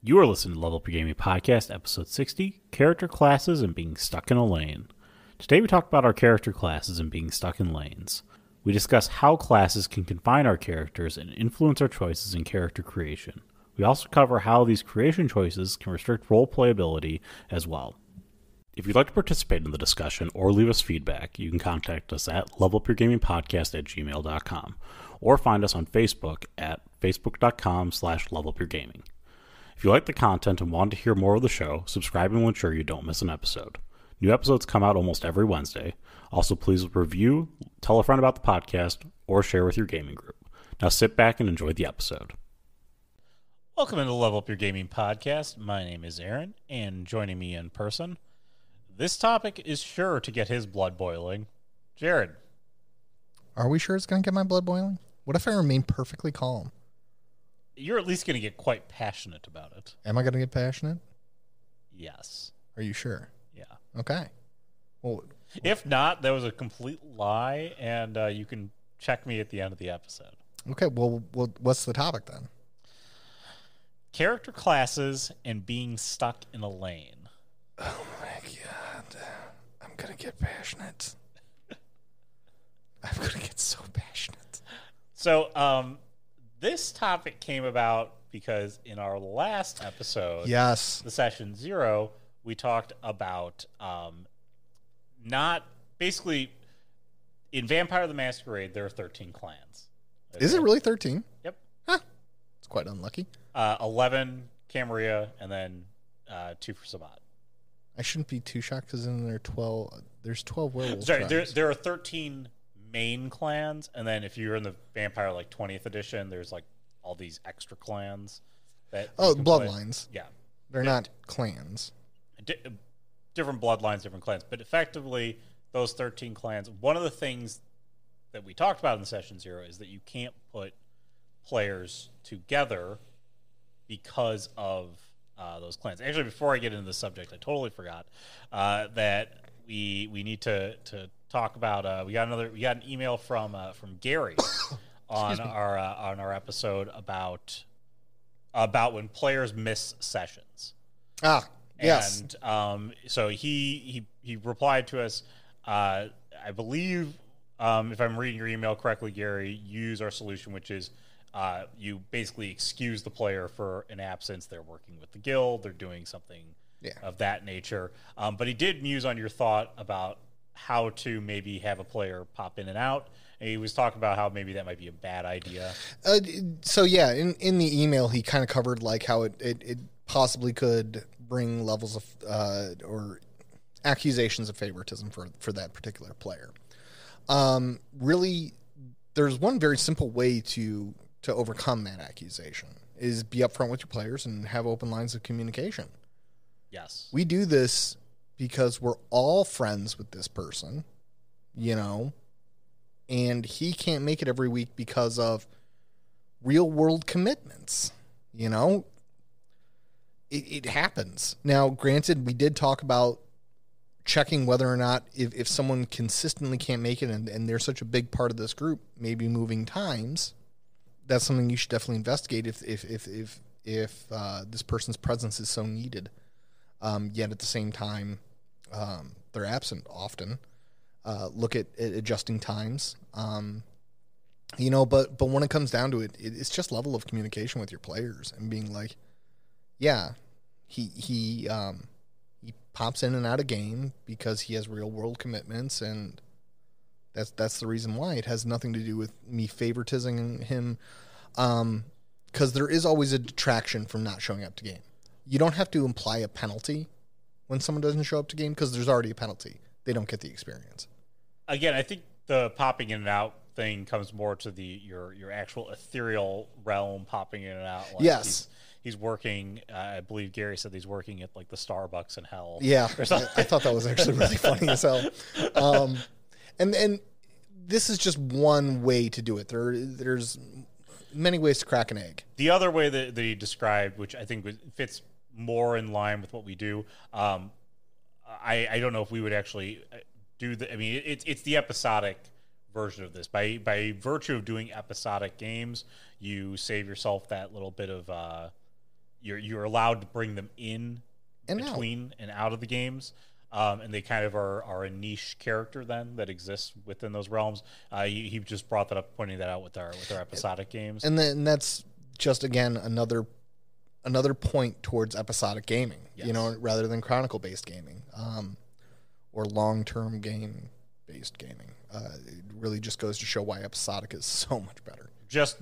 You are listening to Level Up Your Gaming Podcast, Episode 60, Character Classes and Being Stuck in a Lane. Today we talk about our character classes and being stuck in lanes. We discuss how classes can confine our characters and influence our choices in character creation. We also cover how these creation choices can restrict role playability as well. If you'd like to participate in the discussion or leave us feedback, you can contact us at levelupyourgamingpodcast@gmail.com or find us on Facebook at facebook.com/levelupyourgaming. If you like the content and want to hear more of the show, subscribe and we'll ensure you don't miss an episode. New episodes come out almost every Wednesday. Also, please review, tell a friend about the podcast, or share with your gaming group. Now sit back and enjoy the episode. Welcome into Level Up Your Gaming Podcast. My name is Aaron, and joining me in person, this topic is sure to get his blood boiling. Jared. Are we sure it's going to get my blood boiling? What if I remain perfectly calm? You're at least going to get quite passionate about it. Am I going to get passionate? Yes. Are you sure? Yeah. Okay. Well, if not, that was a complete lie, and you can check me at the end of the episode. Okay, well, what's the topic then? Character classes and being stuck in a lane. Oh my god. I'm going to get passionate. I'm going to get so passionate. So, this topic came about because in our last episode, yes, the session 0, we talked about not basically in Vampire the Masquerade there are 13 clans. Okay? Is it really 13? Yep. Huh. It's quite unlucky. 11 Camarilla and then 2 for Sabbat. I shouldn't be too shocked because then there are 12. There's 12 werewolves. Sorry, there are 13 main clans, and then if you're in the Vampire like 20th edition, there's like all these extra clans that bloodlines. Yeah, they're not clans. Different bloodlines, different clans, but effectively those 13 clans. One of the things that we talked about in session 0 is that you can't put players together because of those clans. Actually, before I get into the subject, I totally forgot that we need to talk about. We got an email from Gary on our episode about when players miss sessions. Yes. And so he replied to us. I believe if I'm reading your email correctly, Gary, use our solution, which is you basically excuse the player for an absence. They're working with the guild. They're doing something of that nature. But he did muse on your thought about how to maybe have a player pop in and out. And he was talking about how maybe that might be a bad idea. So yeah, in the email, he kind of covered like how it possibly could bring levels of or accusations of favoritism for that particular player. Really, there's one very simple way to overcome that accusation is be upfront with your players and have open lines of communication. Yes. We do this because we're all friends with this person, and he can't make it every week because of real world commitments, It happens. Now, granted, we did talk about checking whether or not if someone consistently can't make it and they're such a big part of this group, maybe moving times, that's something you should definitely investigate if this person's presence is so needed. Yet at the same time, they're absent often. Look at adjusting times. But when it comes down to it, it's just level of communication with your players and being like, yeah, he pops in and out of game because he has real world commitments, and that's the reason why. It has nothing to do with me favoritizing him, because there is always a detraction from not showing up to game. You don't have to imply a penalty when someone doesn't show up to game because there's already a penalty. They don't get the experience. Again, I think the popping in and out thing comes more to your actual ethereal realm popping in and out. Like yes. He's working, I believe Gary said he's working at like the Starbucks in hell. Yeah, I thought that was actually really funny as hell. And this is just one way to do it. There's many ways to crack an egg. The other way that he described, which I think fits more in line with what we do, I don't know if we would actually do the. I mean, it's the episodic version of this. By virtue of doing episodic games, you save yourself that little bit of you're allowed to bring them in And between and out of the games. And they kind of are a niche character then that exists within those realms. He just brought that up, pointing that out with our episodic games. And then that's just, again, another point towards episodic gaming, Yes. rather than chronicle-based gaming, or long-term game-based gaming. It really just goes to show why episodic is so much better. Just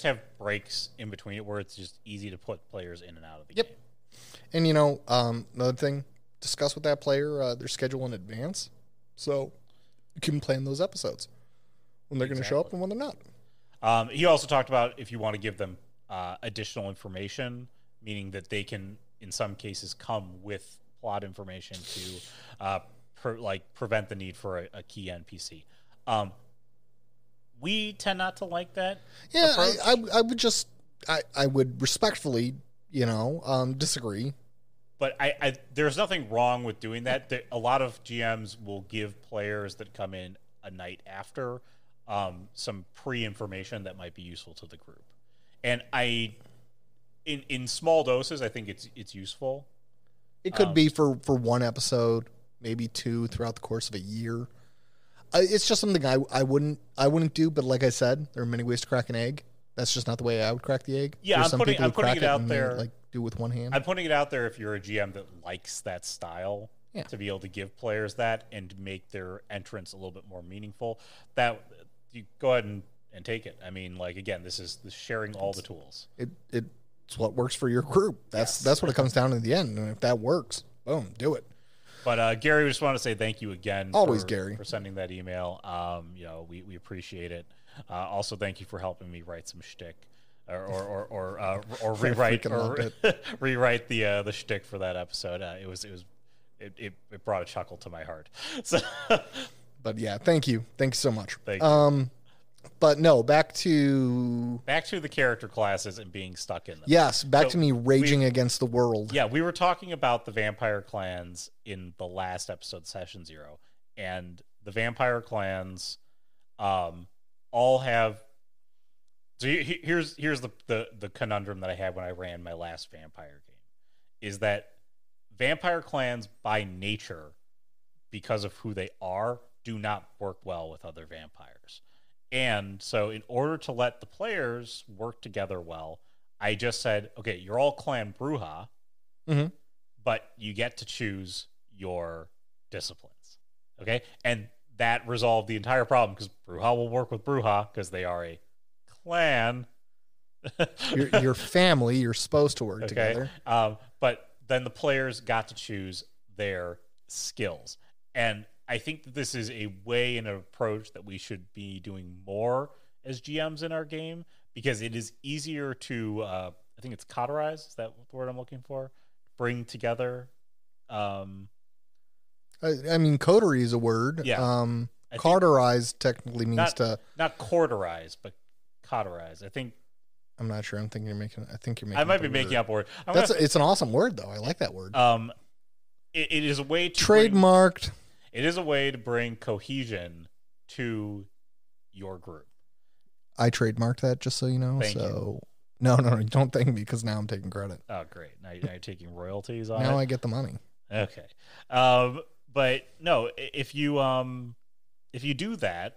have breaks in between it where it's just easy to put players in and out of the game. And, another thing, discuss with that player their schedule in advance, so you can plan those episodes when they're going to show up and when they're not. He also talked about if you want to give them additional information, meaning that they can, in some cases, come with plot information to prevent the need for a key NPC. We tend not to like that. Yeah, approach. I would respectfully, disagree. But there's nothing wrong with doing that. A lot of GMs will give players that come in a night after some pre-information that might be useful to the group. And in small doses, I think it's useful. It could be for one episode, maybe two throughout the course of a year. It's just something I wouldn't do. But like I said, there are many ways to crack an egg. That's just not the way I would crack the egg. Yeah, There's I'm putting it out there. Like do with one hand. I'm putting it out there if you're a GM that likes that style, Yeah. to be able to give players that and make their entrance a little bit more meaningful. That you go ahead and take it. I mean, again, this is sharing all the tools. It's what works for your group. That's what it comes down to in the end. And if that works, boom, do it. But Gary, we just want to say thank you again. Always, Gary, for sending that email. We appreciate it. Also, thank you for helping me write some shtick, or rewrite rewrite the shtick for that episode. It brought a chuckle to my heart. So, but yeah, thank you so much. Thank you. But no, back to the character classes and being stuck in them. Yes, back to me raging against the world. Yeah, we were talking about the vampire clans in the last episode, Session 0, and the vampire clans all have. So here's the conundrum that I had when I ran my last vampire game, is that vampire clans by nature, because of who they are, do not work well with other vampires. And so in order to let the players work together well, I just said, okay, you're all Clan Bruja, but you get to choose your disciplines. Okay? And that resolved the entire problem, because Bruja will work with Bruja because they are a clan. your family, you're supposed to work together. But then the players got to choose their skills. And I think that this is a way and an approach that we should be doing more as GMs in our game, because it is easier to, I think it's cauterize. Is that the word I'm looking for? Bring together. I mean, coterie is a word. Yeah. Cauterize technically means not quarterize, but cauterize. I'm not sure. I think you're making. I might be making up a word. It's an awesome word, though. I like that word. It is a way to trademarked. It is a way to bring cohesion to your group. I trademarked that, just so you know. Thank you. No, don't thank me, because now I'm taking credit. Oh, great! Now you're taking royalties on it. Now I get the money. Okay, but no, if you do that,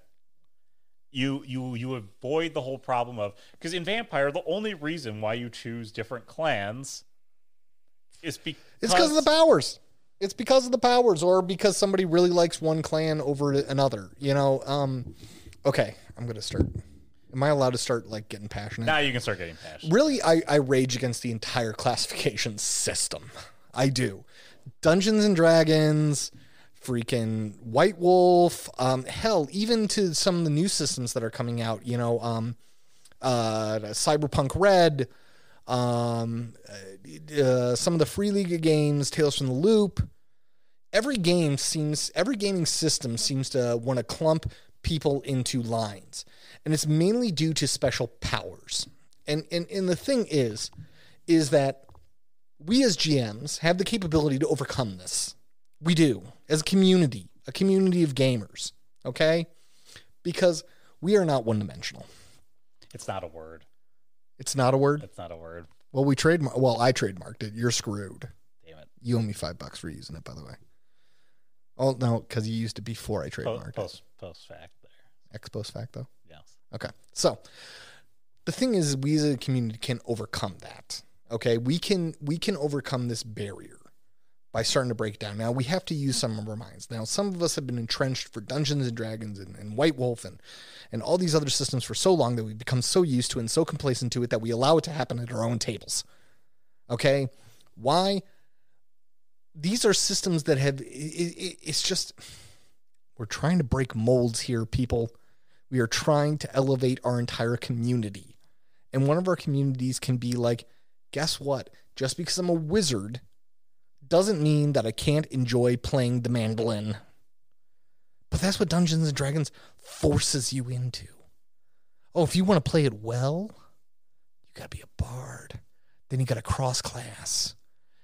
you avoid the whole problem of, because in Vampire, the only reason why you choose different clans is because of the powers. It's because of the powers, or because somebody really likes one clan over another. Okay, I'm gonna start. Am I allowed to start getting passionate? Now you can start getting passionate. Really, I rage against the entire classification system. I do. Dungeons and Dragons, freaking White Wolf, hell, even to some of the new systems that are coming out. Cyberpunk Red. Some of the Free League games, Tales from the Loop. Every gaming system seems to want to clump people into lines, and it's mainly due to special powers. And the thing is that we as GMs have the capability to overcome this. We do, as a community of gamers. Okay, because we are not one-dimensional. It's not a word. It's not a word? It's not a word. Well, I trademarked it. You're screwed. Damn it. You owe me $5 for using it, by the way. Oh, no, because you used it before I trademarked it. Post fact there. Ex post facto? Yes. Okay. So the thing is, we as a community can overcome that. Okay. We can overcome this barrier by starting to break down. Now, we have to use some of our minds. Now, some of us have been entrenched for Dungeons and Dragons and White Wolf and all these other systems for so long that we've become so used to it and so complacent to it that we allow it to happen at our own tables. Okay? Why? These are systems that have, it's just, we're trying to break molds here, people. We are trying to elevate our entire community. And one of our communities can be like, guess what? Just because I'm a wizard doesn't mean that I can't enjoy playing the mandolin. But that's what Dungeons and Dragons forces you into. Oh, if you want to play it well, you got to be a bard. Then you got to cross class.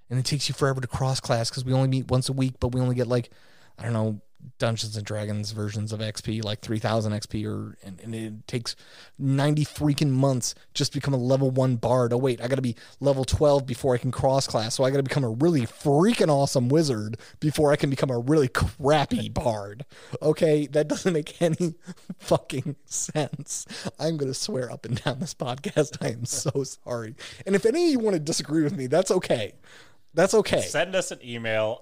And it takes you forever to cross class because we only meet once a week, but we only get like, I don't know, Dungeons and Dragons versions of XP, like 3,000 XP, and it takes 90 freaking months just to become a level 1 bard. Oh wait, I got to be level 12 before I can cross class, so I got to become a really freaking awesome wizard before I can become a really crappy bard. Okay, that doesn't make any fucking sense. I'm gonna swear up and down this podcast. I am so sorry. And if any of you want to disagree with me, that's okay. That's okay. Send us an email.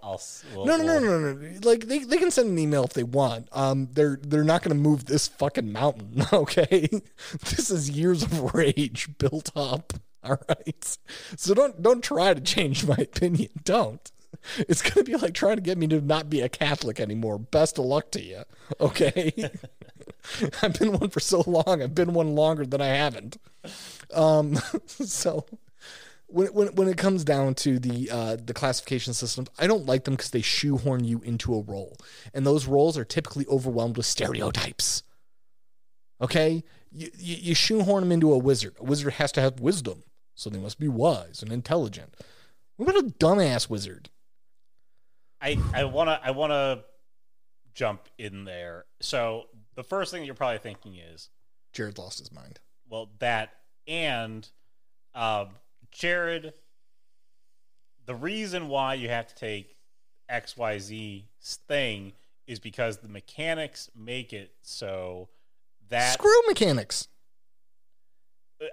No. Like they can send an email if they want. They're not going to move this fucking mountain. Okay, this is years of rage built up. All right, so don't try to change my opinion. Don't. It's going to be like trying to get me to not be a Catholic anymore. Best of luck to you. Okay. I've been one for so long. I've been one longer than I haven't. So. When it comes down to the classification systems, I don't like them because they shoehorn you into a role. And those roles are typically overwhelmed with stereotypes. Okay? You shoehorn them into a wizard. A wizard has to have wisdom, so they must be wise and intelligent. What about a dumbass wizard? I wanna jump in there. So the first thing that you're probably thinking is Jared lost his mind. Well, that and Jared, the reason why you have to take XYZ thing is because the mechanics make it so that... Screw mechanics!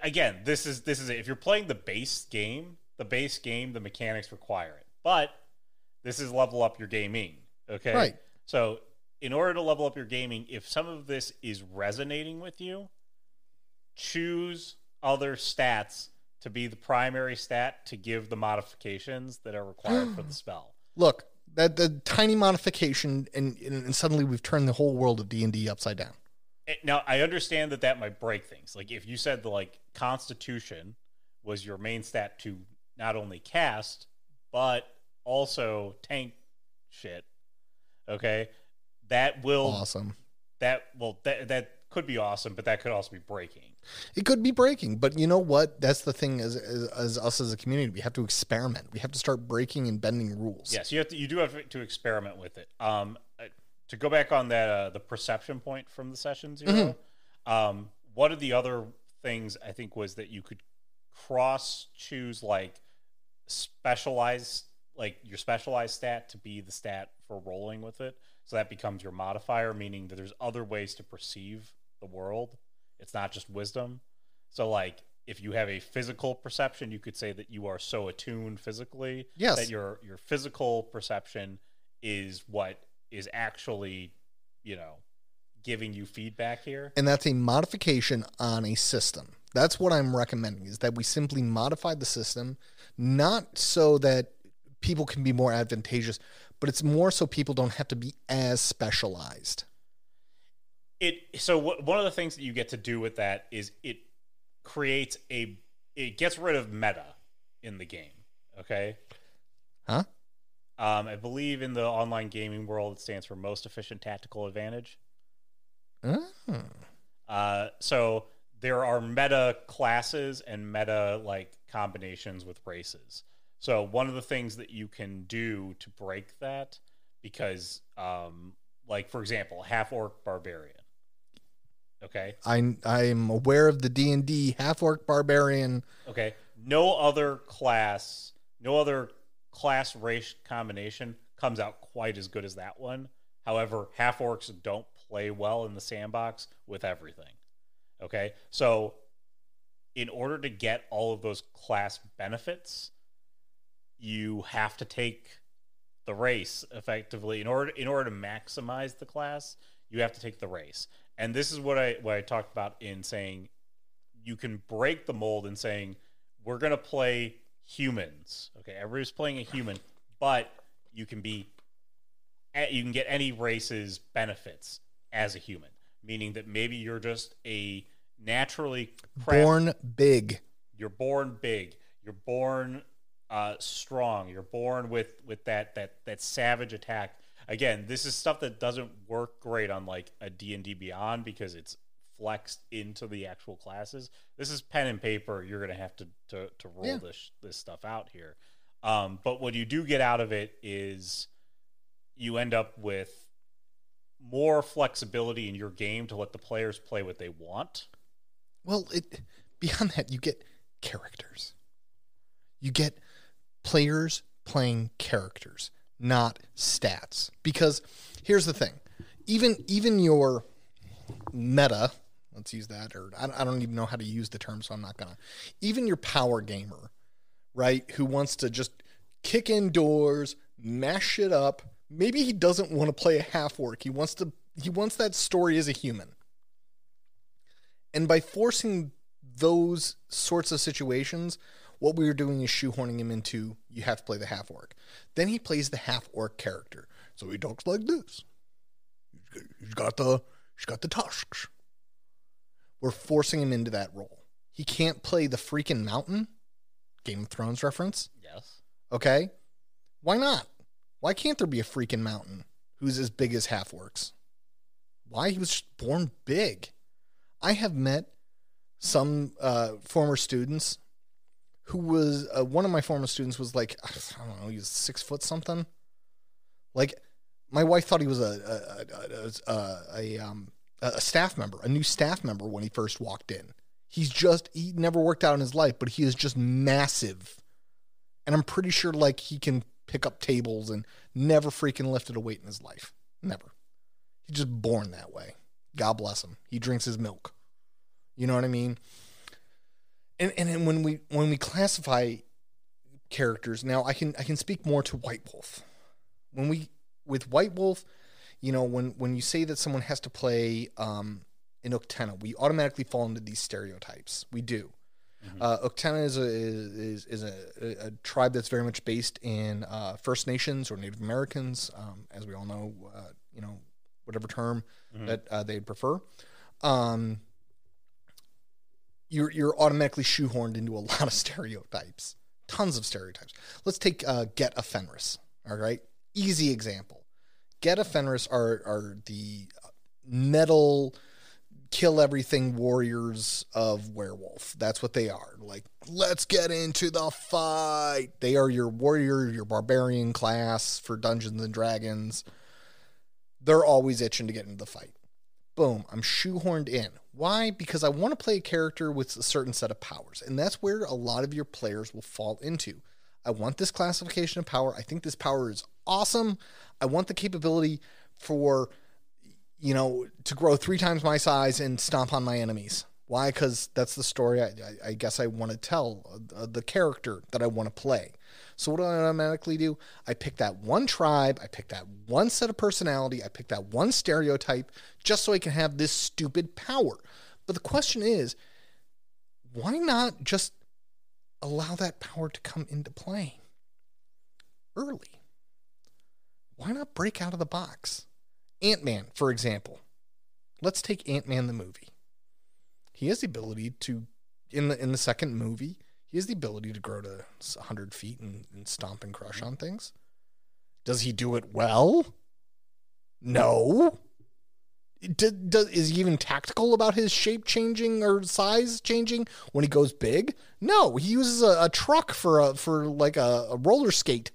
Again, this is it. If you're playing the base game, the mechanics require it. But this is level up your gaming, okay? Right. So in order to level up your gaming, if some of this is resonating with you, choose other stats to be the primary stat to give the modifications that are required for the spell. Look, that the tiny modification, and suddenly we've turned the whole world of D&D upside down. Now, I understand that might break things. Like, if you said the, Constitution was your main stat to not only cast, but also tank shit, okay? That will... Awesome. That could be awesome, but that could also be breaking. It could be breaking, but you know what? That's the thing as us as a community. We have to experiment. We have to start breaking and bending rules. Yes, you do have to experiment with it. To go back on that the perception point from the session 0, one of the other things I think was that you could cross choose specialized, your specialized stat to be the stat for rolling with it. So that becomes your modifier, meaning that there's other ways to perceive the world. It's not just wisdom. So, if you have a physical perception, you could say that you are so attuned physically that your physical perception is what is actually, giving you feedback here. And that's a modification on a system. That's what I'm recommending, is that we simply modify the system, not so that people can be more advantageous, but it's more so people don't have to be as specialized. One of the things that you get to do with that is it gets rid of meta in the game. Okay. Huh? I believe in the online gaming world, it stands for most efficient tactical advantage. So there are meta classes and meta combinations with races. So one of the things that you can do to break that, because for example, half-orc barbarian. Okay. I'm aware of the D&D half-orc barbarian. Okay. no other class race combination comes out quite as good as that one. However, half orcs don't play well in the sandbox with everything. Okay, so in order to get all of those class benefits, you have to take the race effectively. In order to maximize the class, you have to take the race. And this is what I talked about in saying you can break the mold in saying we're going to play humans. Okay, everybody's playing a human, but you can get any race's benefits as a human, meaning that maybe you're just a naturally born big. You're born big. You're born strong. You're born with that savage attack. Again, this is stuff that doesn't work great on like a D&D Beyond because it's flexed into the actual classes. This is pen and paper. You're going to have to roll this stuff out here. But what you do get out of it is you end up with more flexibility in your game to let the players play what they want. Well, beyond that, you get characters. You get players playing characters, not stats. Because here's the thing. Even your meta, let's use that, or I don't even know how to use the term, so I'm not going to. Even your power gamer, right, who wants to just kick indoors, mash shit up. Maybe he doesn't want to play a half orc. He wants that story as a human. And by forcing those sorts of situations, what we were doing is shoehorning him into, you have to play the half orc. Then he plays the half orc character. So he talks like this. He's got the tusks. We're forcing him into that role. He can't play the freaking mountain. Game of Thrones reference. Yes. Okay. Why not? Why can't there be a freaking mountain who's as big as half orcs? Why? He was just born big. I have met some former students who was, one of my former students was like, I don't know, he was 6 foot something. Like, my wife thought he was a staff member, a new staff member when he first walked in. He never worked out in his life, but he is just massive. And I'm pretty sure, like, he can pick up tables and never freaking lifted a weight in his life. Never. He's just born that way. God bless him. He drinks his milk. You know what I mean? And when we classify characters, now I can speak more to White Wolf. With White Wolf, you know, when you say that someone has to play in Uktena, we automatically fall into these stereotypes. We do. Mm-hmm. Uktena is a tribe that's very much based in First Nations or Native Americans, as we all know, you know, whatever term mm-hmm. that they'd prefer. You're automatically shoehorned into a lot of stereotypes, tons of stereotypes. Let's take Get a Fenris. All right, easy example. Get a Fenris are the metal, kill everything warriors of werewolf. That's what they are. Like, let's get into the fight. They are your warrior, your barbarian class for Dungeons and Dragons. They're always itching to get into the fight. Boom, I'm shoehorned in. Why? Because I want to play a character with a certain set of powers. And that's where a lot of your players will fall into. I want this classification of power. I think this power is awesome. I want the capability for, you know, to grow 3 times my size and stomp on my enemies. Why? Because that's the story I guess I want to tell, the character that I want to play. So what do I automatically do? I pick that one tribe, I pick that one set of personality, I pick that one stereotype, just so I can have this stupid power. But the question is, why not just allow that power to come into play early? Why not break out of the box? Ant-Man, for example. Let's take Ant-Man the movie. He has the ability to, in the second movie, he has the ability to grow to 100 feet and stomp and crush on things. Does he do it well? No. Is he even tactical about his shape changing or size changing when he goes big? No. He uses a truck for like a roller skate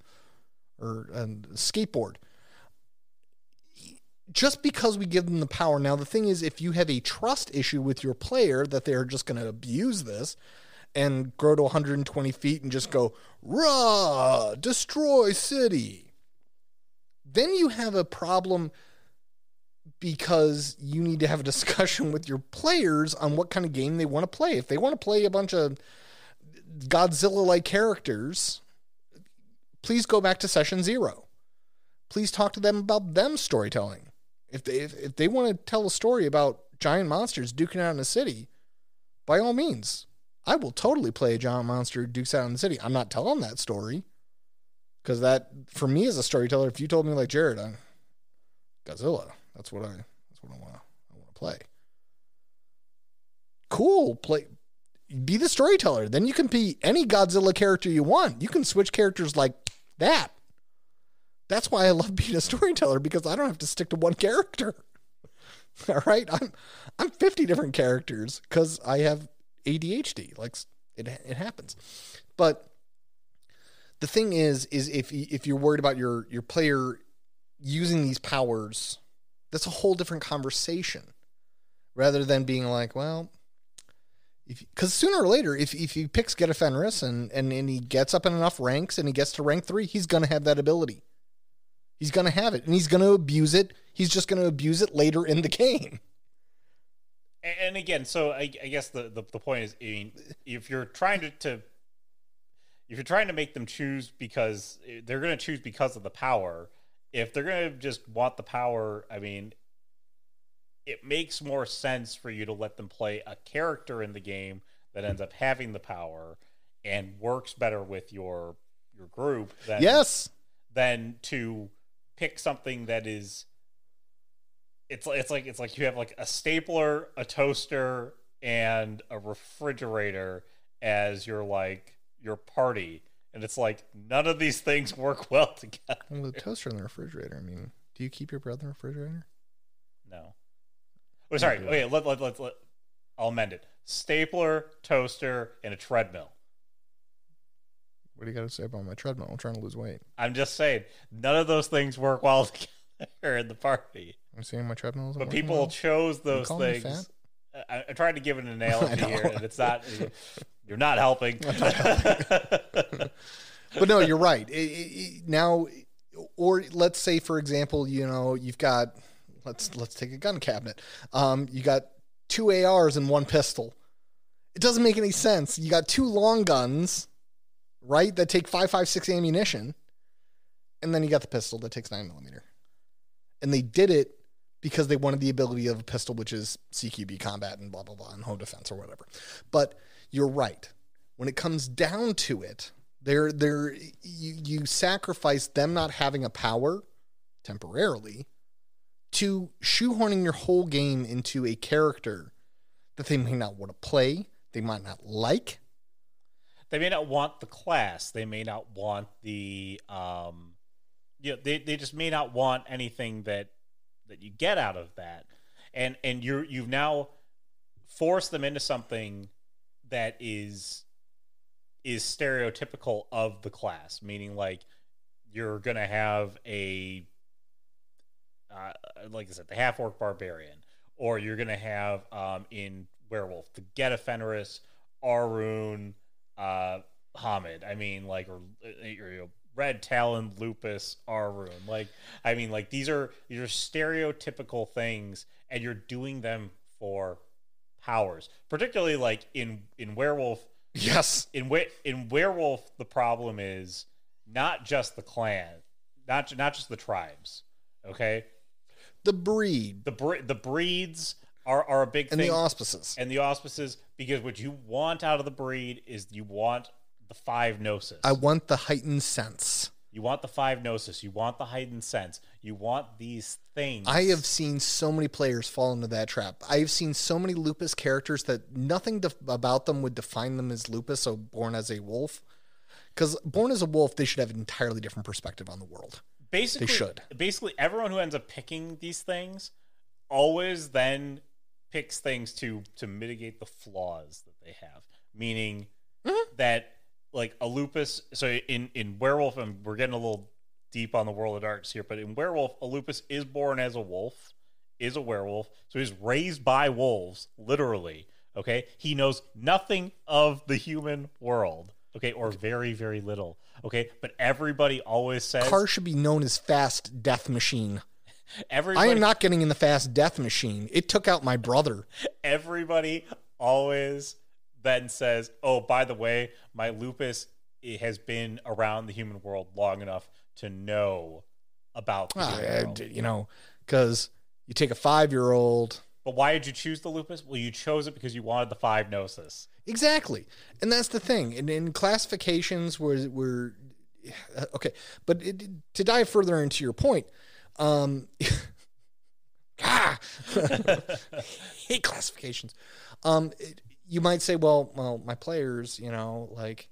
or a skateboard. Just because we give them the power. Now, the thing is, if you have a trust issue with your player that they're just going to abuse this, and grow to 120 feet and just go, rah, destroy city. Then you have a problem because you need to have a discussion with your players on what kind of game they want to play. If they want to play a bunch of Godzilla-like characters, please go back to session 0. Please talk to them about them storytelling. If they want to tell a story about giant monsters duking out in a city, by all means, I will totally play a giant monster dukes out in the city. I'm not telling that story because that, for me as a storyteller, if you told me like Jared, Godzilla, that's what I want to play. Cool, be the storyteller. Then you can be any Godzilla character you want. You can switch characters like that. That's why I love being a storyteller, because I don't have to stick to one character. All right, I'm 50 different characters because I have ADHD. Like it happens. But the thing is if you're worried about your player using these powers, that's a whole different conversation. Rather than being like, well, because sooner or later, if he picks Get a Fenris and he gets up in enough ranks and he gets to rank 3, he's going to have that ability. He's going to have it, and he's going to abuse it. He's just going to abuse it later in the game. And again, so I guess the point is, I mean, if you're trying to make them choose because they're going to choose because of the power, if they're going to just want the power, I mean, it makes more sense for you to let them play a character in the game that ends up having the power and works better with your group than to pick something that is it's like you have like a stapler, a toaster, and a refrigerator as your party, and it's like none of these things work well together. Well, the toaster and the refrigerator, I mean, do you keep your bread in the refrigerator? No. Oh, sorry. Okay, let I'll amend it. Stapler, toaster, and a treadmill. What do you got to say about my treadmill? I'm trying to lose weight. I'm just saying, none of those things work well together in the party. I'm saying my treadmill isn't but working people well? chose those things. I'm trying to give an analogy here, and it's not. You're not helping. But no, you're right. Now, or let's say, for example, you've got. Let's take a gun cabinet. You got 2 ARs and 1 pistol. It doesn't make any sense. You got 2 long guns, right? That take 5.56 ammunition, and then you got the pistol that takes 9mm. And they did it because they wanted the ability of a pistol, which is CQB combat and blah blah blah and home defense or whatever. But you're right. When it comes down to it, you sacrifice them not having a power temporarily to shoehorning your whole game into a character that they may not want to play, they might not like. They may not want the class. They may not want the they just may not want anything that you get out of that. And you've now forced them into something that is stereotypical of the class, meaning like you're going to have a like I said, the half-orc barbarian, or you're going to have in Werewolf the Get a Fenris, Arun, Hamid. I mean, like, or Red Talon, Lupus, Arun. Like, I mean, like these are stereotypical things, and you're doing them for powers. Particularly like in Werewolf. Yes. In Werewolf, the problem is not just the clan, not just the tribes. Okay. The breed. The breeds are a big thing. And the auspices. Because what you want out of the breed is you want the 5 gnosis. I want the heightened sense. You want the 5 gnosis. You want the heightened sense. You want these things. I have seen so many players fall into that trap. I have seen so many lupus characters that nothing about them would define them as lupus, so born as a wolf. Because born as a wolf, they should have an entirely different perspective on the world. Basically, they should. Basically, everyone who ends up picking these things always then picks things to mitigate the flaws that they have. Meaning that, like, a lupus... So in Werewolf, and we're getting a little deep on the world of darks here, but in Werewolf, a lupus is born as a wolf, is a werewolf, so he's raised by wolves, literally, Okay, he knows nothing of the human world. Okay, or very, very little. Okay, but everybody always says Car should be known as Fast Death Machine. everybody, I am not getting in the Fast Death Machine. It took out my brother. Everybody always then says, "Oh, by the way, my lupus has been around the human world long enough to know about the human world." You know, because you take a 5-year-old. But why did you choose the lupus? Well, you chose it because you wanted the 5 gnosis. Exactly. And that's the thing. And in classifications were okay. But to dive further into your point, hate classifications. You might say, well, my players, you know, like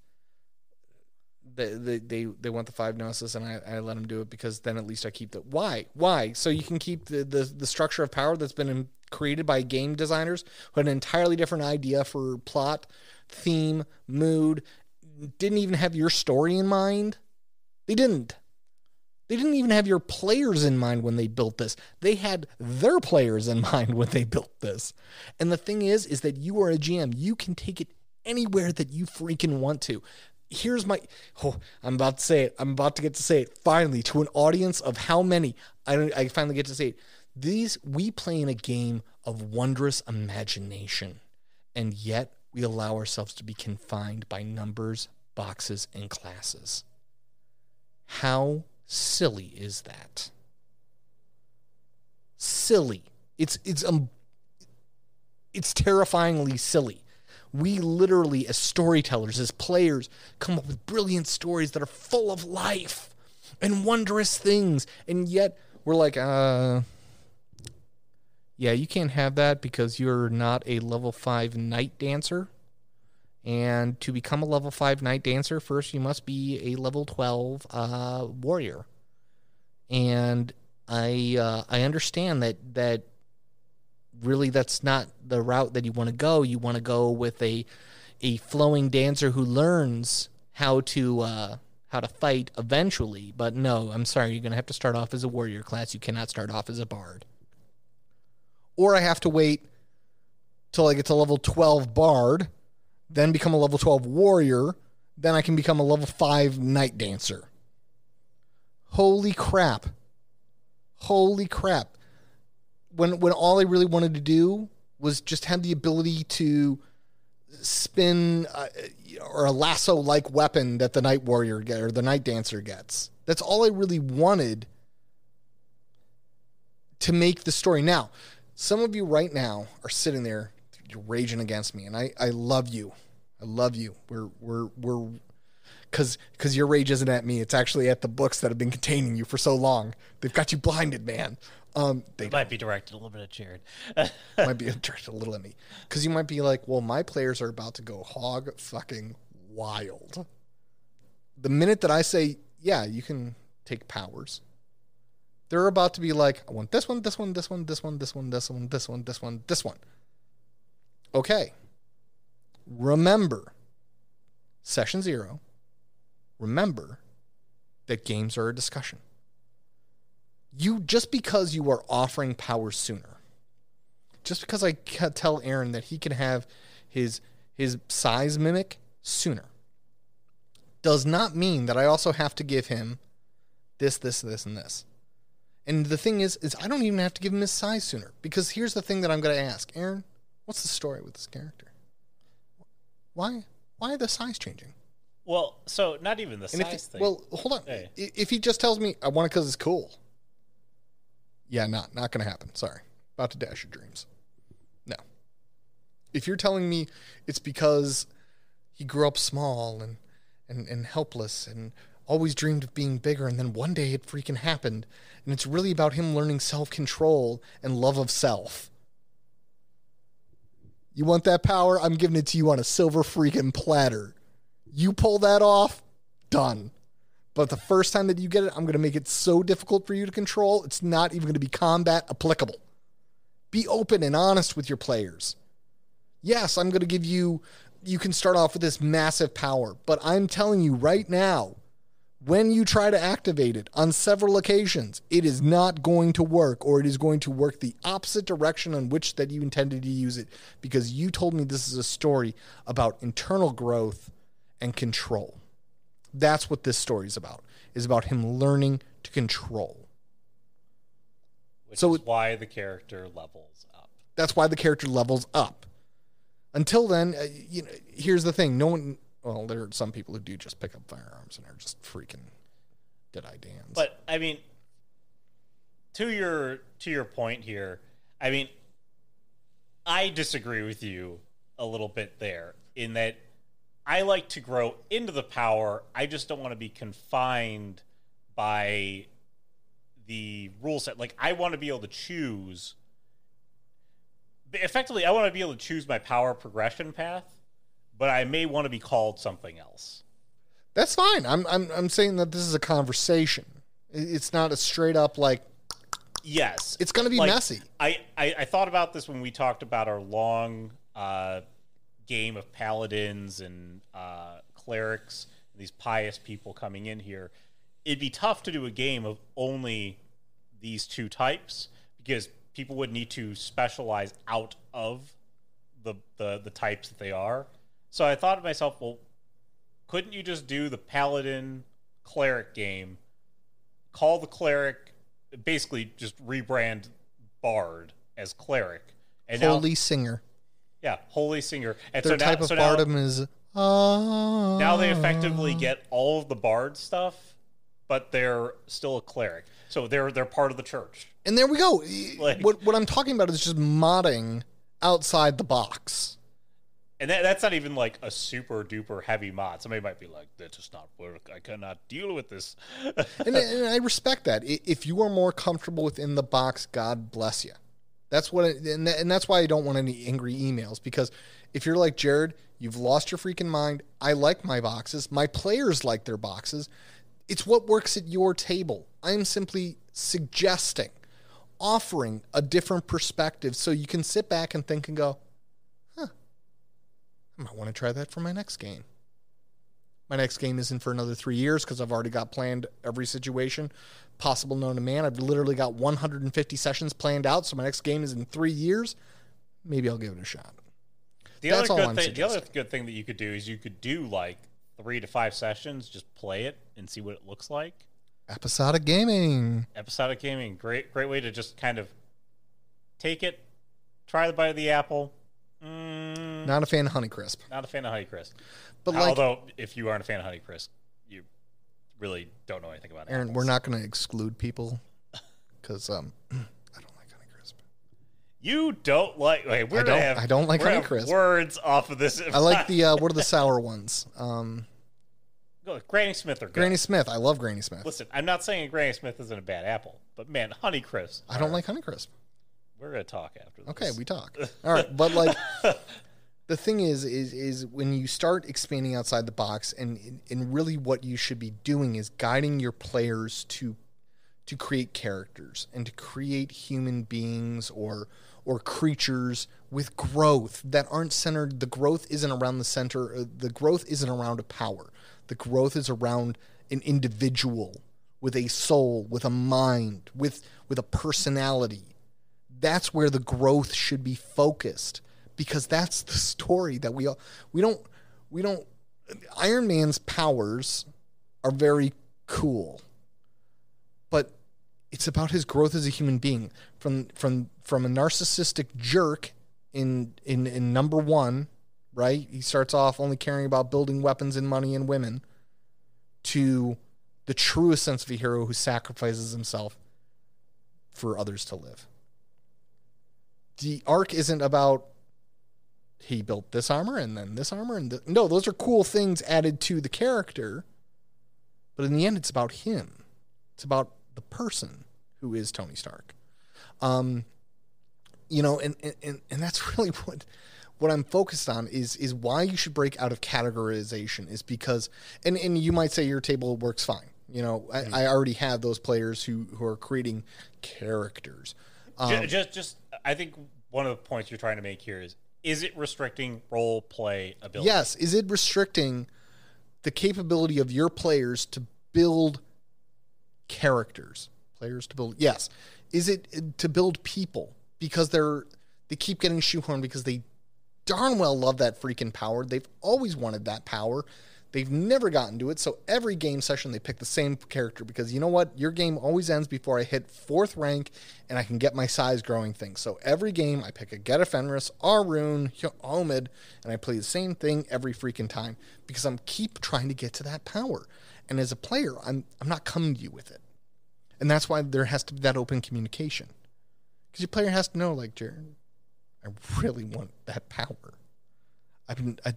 they want the 5 gnosis, and I let them do it because then at least I keep the why so you can keep the structure of power that's been created by game designers who had an entirely different idea for plot, theme, mood, didn't even have your story in mind. They didn't even have your players in mind when they built this. They had their players in mind when they built this. And the thing is that you are a GM. You can take it anywhere that you freaking want to. Here's my, I'm about to say it. I'm about to get to say it finally to an audience of how many. I finally get to say it. We play in a game of wondrous imagination, and yet we allow ourselves to be confined by numbers, boxes, and classes. How silly is that? Silly. It's terrifyingly silly. We literally, as storytellers, as players, come up with brilliant stories that are full of life and wondrous things, and yet we're like, yeah, you can't have that because you're not a level 5 night dancer. And to become a level 5 night dancer, first you must be a level 12 warrior. And I understand that really that's not the route that you want to go. You want to go with a flowing dancer who learns how to fight eventually. But no, I'm sorry, you're going to have to start off as a warrior class. You cannot start off as a bard. Or I have to wait till I get to level 12 bard, then become a level 12 warrior, then I can become a level 5 night dancer. Holy crap. Holy crap. When all I really wanted to do was just have the ability to spin or a lasso-like weapon that the night warrior gets or the night dancer gets. That's all I really wanted to make the story. Now, some of you right now are sitting there, you're raging against me, and I love you. I love you. We're because your rage isn't at me. It's actually at the books that have been containing you for so long. They've got you blinded, man. They might be directed a little bit at Jared. Might be directed a little at me. Because you might be like, well, my players are about to go hog fucking wild. The minute that I say, yeah, you can take powers, they're about to be like, I want this one, this one, this one, this one, this one, this one, this one, this one, this one. Okay. Remember, session 0, remember that games are a discussion. Just because you are offering power sooner, just because I tell Aaron that he can have his size mimic sooner, does not mean that I also have to give him this, this, this, and this. And the thing is I don't even have to give him his size sooner, because here's the thing that I'm going to ask. Aaron, what's the story with this character? Why the size changing? Well, so not even the size thing. Well, hold on. Hey. If he just tells me I want it because it's cool. Yeah, not going to happen. Sorry. About to dash your dreams. No. If you're telling me it's because he grew up small and helpless and always dreamed of being bigger, and then one day it freaking happened, and it's really about him learning self-control and love of self. You want that power? I'm giving it to you on a silver freaking platter. You pull that off, done. But the first time that you get it, I'm going to make it so difficult for you to control, it's not even going to be combat applicable. Be open and honest with your players. Yes, I'm going to give you can start off with this massive power, but I'm telling you right now, When you try to activate it on several occasions, it is not going to work, or it is going to work the opposite direction on which that you intended to use it, because you told me this is a story about internal growth and control. That's what this story is about him learning to control. Which is why the character levels up. That's why the character levels up. Until then, here's the thing. No one... Well, there are some people who do just pick up firearms and are just freaking dead-eye-dans. But, I mean, to your point here, I mean, I disagree with you a little bit there in that I like to grow into the power. I just don't want to be confined by the rule set. Like, I want to be able to choose. Effectively, I want to be able to choose my power progression path, but I may want to be called something else. That's fine. I'm saying that this is a conversation. It's not a straight up like. Yes, it's going to be messy. I thought about this when we talked about our long game of paladins and clerics, these pious people coming in here. It'd be tough to do a game of only these two types because people would need to specialize out of the types that they are. So I thought to myself, well, couldn't you just do the paladin cleric game, call the cleric, basically just rebrand bard as cleric, and holy singer. Yeah, holy singer. And their type of bardom is. Now they effectively get all of the bard stuff, but they're still a cleric, so they're part of the church. And there we go. Like, what I'm talking about is just modding outside the box. And that's not even like a super duper heavy mod. Somebody might be like, that does not work. I cannot deal with this. and I respect that. If you are more comfortable within the box, God bless you. That's what, and that's why I don't want any angry emails, because if you're like Jared, you've lost your freaking mind. I like my boxes. My players like their boxes. It's what works at your table. I'm simply suggesting, offering a different perspective so you can sit back and think and go, I might want to try that for my next game. My next game isn't for another 3 years because I've already got planned every situation possible known to man. I've literally got 150 sessions planned out, so my next game is in 3 years. Maybe I'll give it a shot. The other good thing that you could do is you could do like 3 to 5 sessions, just play it and see what it looks like. Episodic gaming. Great way to just kind of take it, try the bite of the apple. Not a fan of Honeycrisp. But although, if you aren't a fan of Honeycrisp, you really don't know anything about it. Aaron, we're not going to exclude people because I don't like Honeycrisp. You don't like... Okay, I don't like Honeycrisp. Words off of this. I like the... what are the sour ones? Granny Smith are good. Granny Smith. I love Granny Smith. Listen, I'm not saying Granny Smith isn't a bad apple, but man, Honeycrisp... I don't like Honeycrisp. We're going to talk after this. Okay, we talk. All right, but like... The thing is when you start expanding outside the box, and really what you should be doing is guiding your players to create characters and to create human beings or creatures with growth that aren't centered. The growth isn't around the center. The growth isn't around a power. The growth is around an individual with a soul, with a mind, with a personality. That's where the growth should be focused. Because that's the story that we don't. Iron Man's powers are very cool, but it's about his growth as a human being. From a narcissistic jerk in number one, right? He starts off only caring about building weapons and money and women, to the truest sense of a hero who sacrifices himself for others to live. The arc isn't about he built this armor and then this armor no, those are cool things added to the character, but in the end it's about him. It's about the person who is Tony Stark. And that's really what I'm focused on is why you should break out of categorization, is because and you might say your table works fine. I already have those players who are creating characters. Just I think one of the points you're trying to make here is it restricting role play ability? Yes. Is it restricting the capability of your players to build characters? Players to build, yes. Is it to build people? Because they keep getting shoehorned because they darn well love that freaking power. They've always wanted that power. They've never gotten to it. So every game session, they pick the same character because you know what? Your game always ends before I hit 4th rank and I can get my size growing thing. So every game, I pick a Get Fenris, Arun, Omid, and I play the same thing every freaking time because I'm keep trying to get to that power. And as a player, I'm not coming to you with it. And that's why there has to be that open communication. Because your player has to know, like, Jared, I really want that power.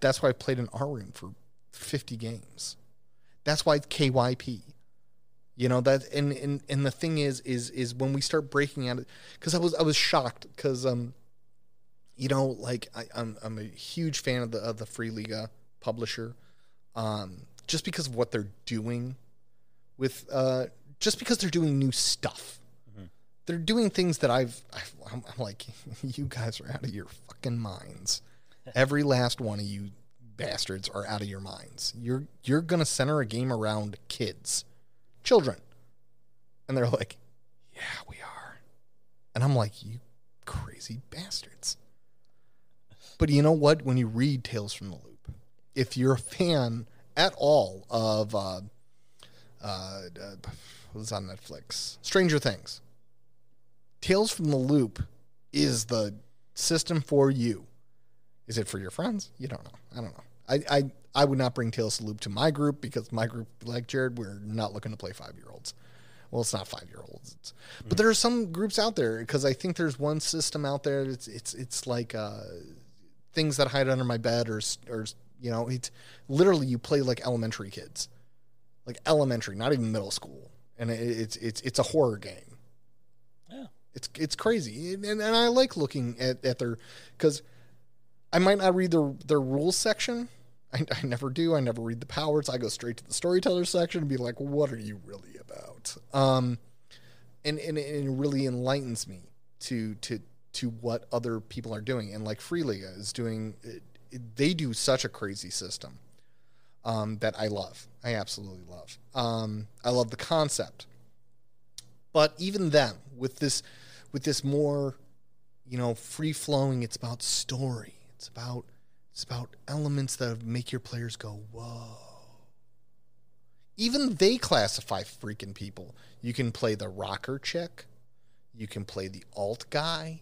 That's why I played an Arun for 50 games. That's why it's KYP. You know that, and the thing is when we start breaking out, because I was shocked because you know, like I'm a huge fan of the Free Liga publisher, just because of what they're doing with just because they're doing new stuff. Mm-hmm. They're doing things that I'm like, you guys are out of your fucking minds. Every last one of you bastards are out of your minds. You're gonna center a game around children, and they're like, yeah, we are, and I'm like, you crazy bastards. But you know what? When you read Tales from the Loop, if you're a fan at all of what's on Netflix, Stranger Things, Tales from the Loop is the system for you. Is it for your friends? You don't know. I don't know. I would not bring Tales to Loop to my group because my group, like Jared, we're not looking to play 5-year-olds. Well, it's not 5-year-olds, but there are some groups out there because I think there's one system out there. It's like things that hide under my bed, or you know, it's literally you play like elementary kids, like elementary, not even middle school, and it's a horror game. Yeah, it's crazy, and I like looking at their, because I might not read their rules section. I never do. I never read the powers. I go straight to the storyteller section and be like, what are you really about? And it really enlightens me to what other people are doing. And like Free Liga is doing, they do such a crazy system that I love. I absolutely love. I love the concept. But even them, with this more, you know, free flowing, it's about story. It's about elements that make your players go, whoa. Even they classify freaking people. You can play the rocker chick. You can play the alt guy.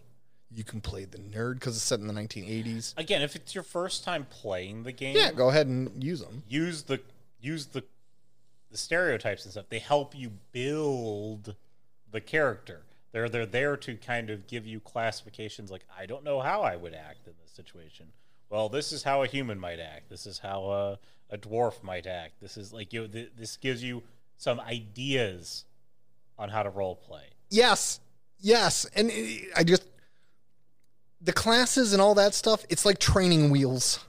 You can play the nerd because it's set in the 1980s. Again, if it's your first time playing the game, yeah, go ahead and use them. Use the stereotypes and stuff. They help you build the character. They're there to kind of give you classifications. Like, I don't know how I would act in this situation. Well, this is how a human might act. This is how a dwarf might act. This is like, you know, this gives you some ideas on how to role play. Yes, and the classes and all that stuff. It's like training wheels,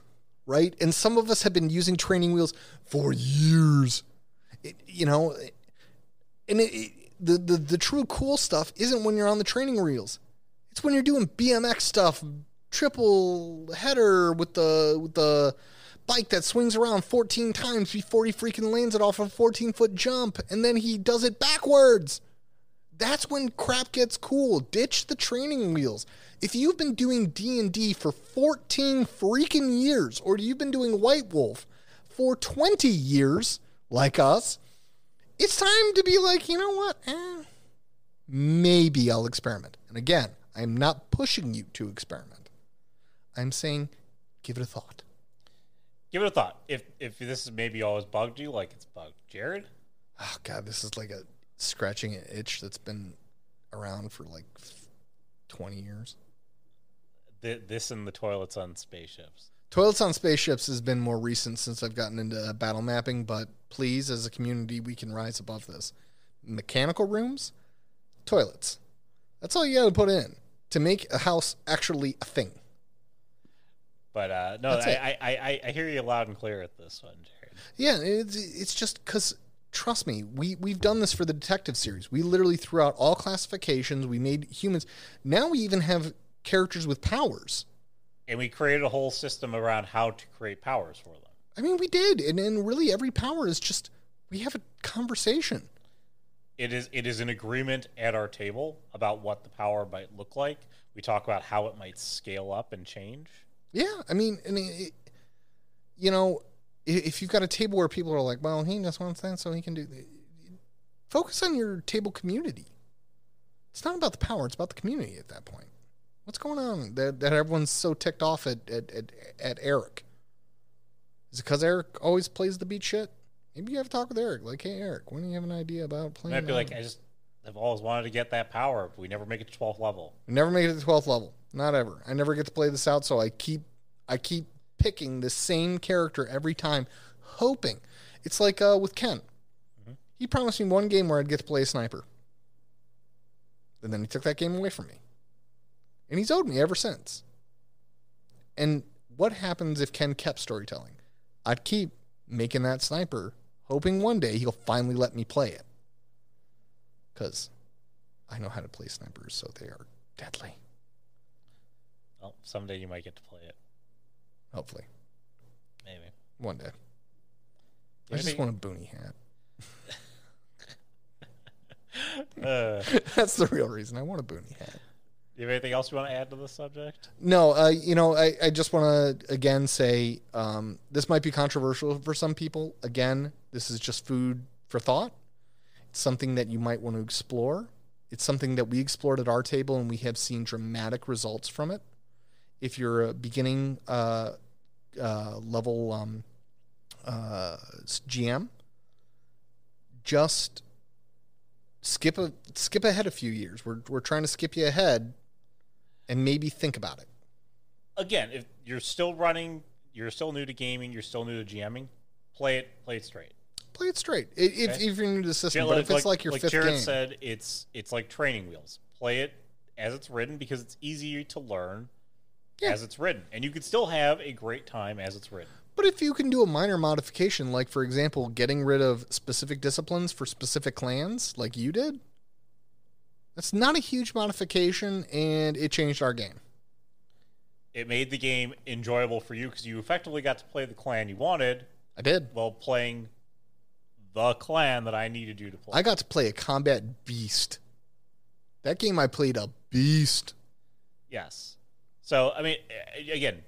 right? And some of us have been using training wheels for years. You know, and the true cool stuff isn't when you're on the training wheels. It's when you're doing BMX stuff. Triple header with the bike that swings around 14 times before he freaking lands it off a 14-foot jump, and then he does it backwards. That's when crap gets cool. Ditch the training wheels. If you've been doing D&D for 14 freaking years, or you've been doing White Wolf for 20 years, like us, it's time to be like, you know what? Maybe I'll experiment. And again, I'm not pushing you to experiment. I'm saying, give it a thought. Give it a thought. If this is maybe always bugged you, like it's bugged Jared. Oh God, this is like a scratching an itch that's been around for like 20 years. This and the toilets on spaceships. Toilets on spaceships has been more recent since I've gotten into battle mapping, but please, as a community, we can rise above this. Mechanical rooms, toilets. That's all you got to put in to make a house actually a thing. But no, I hear you loud and clear at this one, Jared. Yeah, it's just because, trust me, we've done this for the detective series. We literally threw out all classifications. We made humans. Now we even have characters with powers. And we created a whole system around how to create powers for them. I mean, we did. And really every power is just We have a conversation. It is an agreement at our table about what the power might look like. We talk about how it might scale up and change. Yeah, I mean, if you've got a table where people are like, well, he just wants that, so he can do. Focus on your table community. It's not about the power; it's about the community at that point. What's going on that everyone's so ticked off at Eric? Is it because Eric always plays the beat shit? Maybe you have to talk with Eric. Like, hey, Eric, when do you have an idea about playing? Might be like, I've always wanted to get that power, but we never make it to 12th level. We never make it to the 12th level. Not ever. I never get to play this out, so I keep picking the same character every time, hoping. It's like with Ken. Mm-hmm. He promised me one game where I'd get to play a sniper. And then he took that game away from me. And he's owed me ever since. And what happens if Ken kept storytelling? I'd keep making that sniper, hoping one day he'll finally let me play it. Because I know how to play snipers, so they are deadly. Well, someday you might get to play it. Hopefully. Maybe. One day. I just want a boonie hat. That's the real reason. I want a boonie hat. Do you have anything else you want to add to this subject? No, I just want to, again, say this might be controversial for some people. Again, this is just food for thought. It's something that you might want to explore. It's something that we explored at our table, and we have seen dramatic results from it. If you're a beginning level GM, just skip ahead a few years. We're trying to skip you ahead, and maybe think about it. Again, if you're still running, you're still new to gaming, you're still new to GMing, play it straight. Play it straight. If you're new to the system, but if it's like your fifth Jared game. said, it's like training wheels. Play it as it's written because it's easier to learn as it's written. And you can still have a great time as it's written. But if you can do a minor modification, like, for example, getting rid of specific disciplines for specific clans, like you did, that's not a huge modification, and it changed our game. It made the game enjoyable for you because you effectively got to play the clan you wanted. I did. While playing the clan that I needed you to play. I got to play a combat beast. That game I played a beast. Yes. So, I mean, again,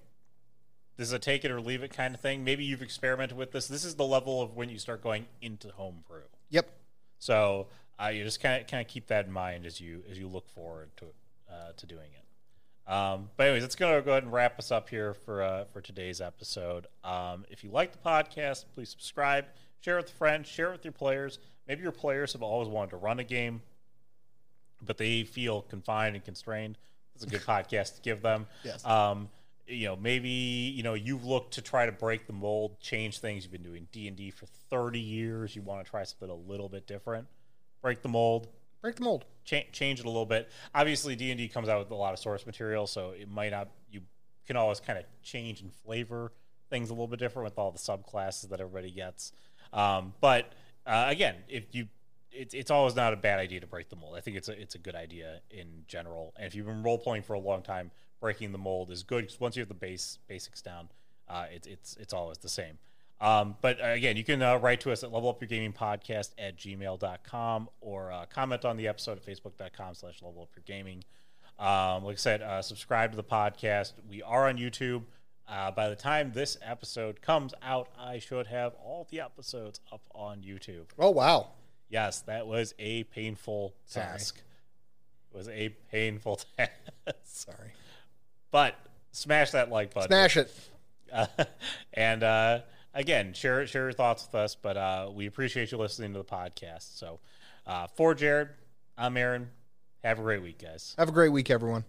this is a take it or leave it kind of thing. Maybe you've experimented with this. This is the level of when you start going into homebrew. Yep. So you just kind of keep that in mind as you look forward to doing it. But anyways, it's going to go ahead and wrap us up here for today's episode. If you like the podcast, please subscribe, share it with friends, share it with your players. Maybe your players have always wanted to run a game, but they feel confined and constrained. It's a good podcast to give them. Yes. Maybe you've looked to try to break the mold, change things. You've been doing D&D for 30 years. You want to try something a little bit different. Break the mold. Change it a little bit. Obviously, D&D comes out with a lot of source material, so it might not. You can always kind of change and flavor things a little bit different with all the subclasses that everybody gets. But again, it's always not a bad idea to break the mold. I think it's a good idea in general. And if you've been role playing for a long time, breaking the mold is good because once you have the basics down, it's always the same. But again, you can write to us at levelupyourgamingpodcast@gmail.com or comment on the episode at facebook.com/levelupyourgaming. Like I said, subscribe to the podcast. We are on YouTube. By the time this episode comes out, I should have all the episodes up on YouTube. Oh, wow. Yes, that was a painful task. It was a painful task. Sorry. But smash that like button. Smash it. And again, share your thoughts with us. But we appreciate you listening to the podcast. So for Jared, I'm Aaron. Have a great week, guys. Have a great week, everyone.